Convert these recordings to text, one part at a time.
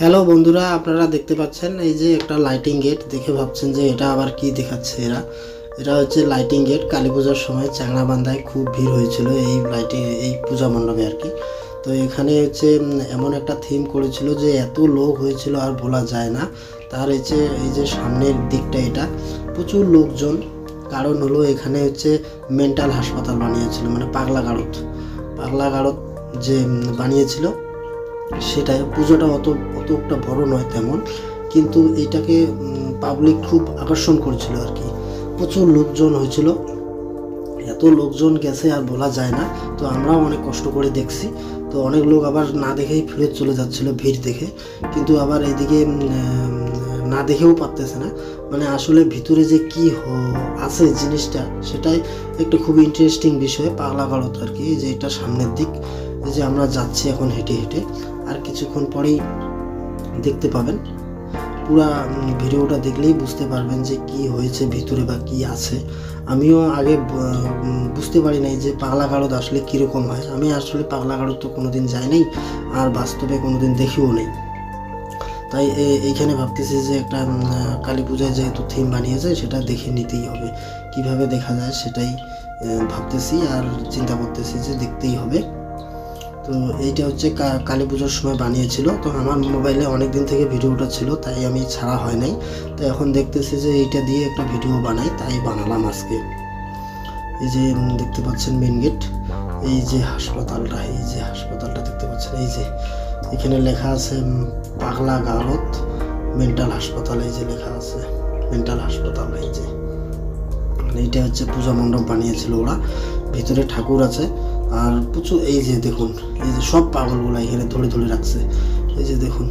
Hello বন্ধুরা, আপনারা দেখতে পাচ্ছেন এই যে একটা লাইটিং গেট। দেখে ভাবছেন যে এটা আবার কি দেখাচ্ছে এটা হচ্ছে লাইটিং গেট। কালী পূজার সময় চ্যাংড়াবান্ধায় খুব ভিড় হয়েছিল এই পূজা মণ্ডপে আর কি। তো এখানে হচ্ছে এমন একটা থিম করেছিল যে এত লোক হয়েছিল আর বলা যায় না। তার হচ্ছে এই যে সামনের দিকটা এটা প্রচুর লোকজন। কারণ হলো এখানে হচ্ছে মেন্টাল হাসপাতাল বানিয়েছিল, মানে পাগলা গারদ যে বানিয়েছিল সেটাই। পুজোটা অতটা বড় নয় তেমন, কিন্তু এটাকে পাবলিক খুব আকর্ষণ করছিল আর কি। প্রচুর লোকজন হয়েছিল, এত লোকজন গেছে আর বলা যায় না। তো আমরাও অনেক কষ্ট করে দেখছি। তো অনেক লোক আবার না দেখেই ফেরত চলে যাচ্ছিল ভিড় দেখে, কিন্তু আবার এদিকে না দেখেও পারতেছে না। মানে আসলে ভিতরে যে কি আছে জিনিসটা, সেটাই একটা খুব ইন্টারেস্টিং বিষয়। পাগলা গারদ আর কি, যে এটা সামনের দিক, এই যে আমরা যাচ্ছি এখন হেঁটে হেঁটে, আর কিছুক্ষণ পরেই দেখতে পাবেন। পুরা ভিডিওটা দেখলেই বুঝতে পারবেন যে কি হয়েছে ভিতরে বা কি আছে। আমিও আগে বুঝতে পারি নাই যে পাগলা গারদ আসলে কীরকম হয়। আমি আসলে পাগলা গারদ তো কোনোদিন যাই নাই, আর বাস্তবে কোনোদিন দেখিও নেই। তাই এইখানে ভাবতেছি যে একটা কালী পূজায় যেহেতু থিম বানিয়েছে, সেটা দেখে নিতেই হবে। কিভাবে দেখা যায় সেটাই ভাবতেছি আর চিন্তা করতেছি যে দেখতেই হবে। তো এইটা হচ্ছে কালী পুজোর সময় বানিয়েছিল। তো আমার মোবাইলে অনেক দিন থেকে ভিডিওটা ছিল, তাই আমি ছাড়া হয় নাই। তো এখন দেখতেছি যে এইটা দিয়ে একটা ভিডিও বানাই, তাই বানালাম আজকে। এই যে দেখতে পাচ্ছেন মেন গেট, এই যে হাসপাতালটা দেখতে পাচ্ছেন। এই যে এখানে লেখা আছে পাগলা গারদ মেন্টাল হাসপাতাল, এই যে লেখা আছে মেন্টাল হাসপাতাল। এই যে এইটা হচ্ছে পূজা মণ্ডপ বানিয়েছিল ওরা। ভিতরে ঠাকুর আছে আর প্রচুর, এই যে দেখুন, এই যে সব পাগলগুলো এখানে ধরে ধরে রাখছে। এই যে দেখুন,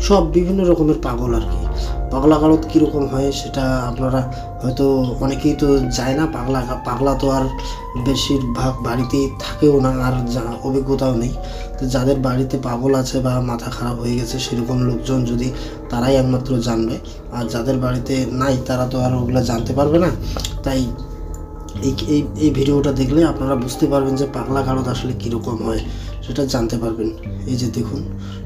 সব বিভিন্ন রকমের পাগল আর কি। পাগলা গারদ কীরকম হয় সেটা আপনারা হয়তো অনেকেই তো যায় না। পাগলা তো আর বেশিরভাগ বাড়িতেই থাকেও না, আর অভিজ্ঞতাও নেই। তো যাদের বাড়িতে পাগল আছে বা মাথা খারাপ হয়ে গেছে সেরকম লোকজন, যদি তারাই একমাত্র জানবে। আর যাদের বাড়িতে নাই তারা তো আর ওগুলো জানতে পারবে না। তাই এই ভিডিওটা দেখলে আপনারা বুঝতে পারবেন যে পাগলা গারদ আসলে কীরকম হয়, সেটা জানতে পারবেন। এই যে দেখুন,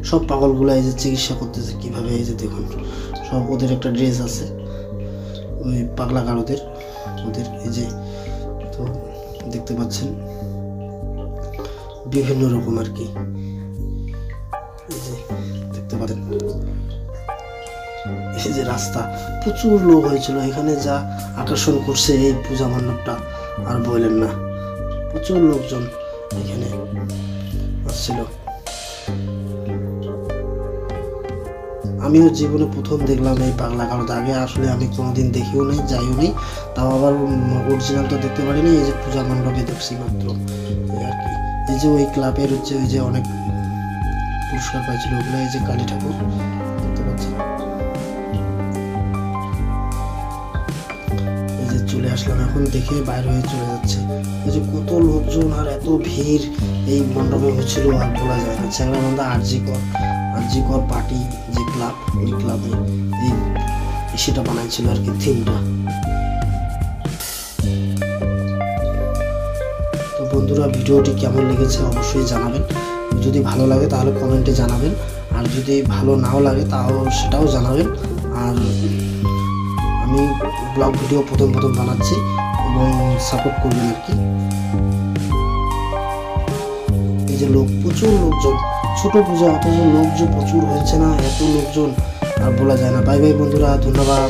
সব পাগলগুলো এই যে চিকিৎসা করতেছে কীভাবে। এই যে দেখুন, সব ওদের একটা ড্রেস আছে ওই পাগলা গারদের, ওদের এই যে। তো দেখতে পাচ্ছেন বিভিন্ন রকম আর কি, এই যে দেখতে পাচ্ছেন। এই যে রাস্তা, প্রচুর লোক হয়েছিল এখানে। যা আকর্ষণ করছে এই পূজা মণ্ডপটা আর বললেন না। প্রচুর লোকজন এখানে আসছিল। আমিও জীবনে প্রথম দেখলাম এই পাগলা গারদ। আগে আসলে আমি কোনোদিন দেখিও নাই, যাইও নাই। তাও আবার অরিজিনাল তো দেখতে পারিনি, এই যে পূজা মণ্ডপে দেখছি মাত্র আর কি। এই যে ওই ক্লাবের হচ্ছে ওই যে অনেক পুরস্কার পাইছিল ওগুলো, এই যে কালী ঠাকুর দেখতে পাচ্ছেন। চলে আসলাম এখন, দেখে বাইরে হয়ে চলে যাচ্ছে। এই যে কত লোকজন আর এত ভিড় এই মণ্ডপে হচ্ছিল আর বলা যায় না। চ্যাংড়াবান্ধা আরজি কর পার্টি যে ক্লাব, ওই ক্লাবে সেটা বানাইছিল আর কি থিমটা। তো বন্ধুরা, ভিডিওটি কেমন লেগেছে অবশ্যই জানাবেন। যদি ভালো লাগে তাহলে কমেন্টে জানাবেন, আর যদি ভালো নাও লাগে তাও সেটাও জানাবেন। আর আমি ব্লগ ভিডিও প্রথম বানাচ্ছি এবং সাপোর্ট করবেন আর কি। এই যে প্রচুর লোকজন, ছোট পূজা অথচ লোক যে প্রচুর হয়েছে না, এত লোকজন আর বলা যায় না। বাই বাই বন্ধুরা, ধন্যবাদ।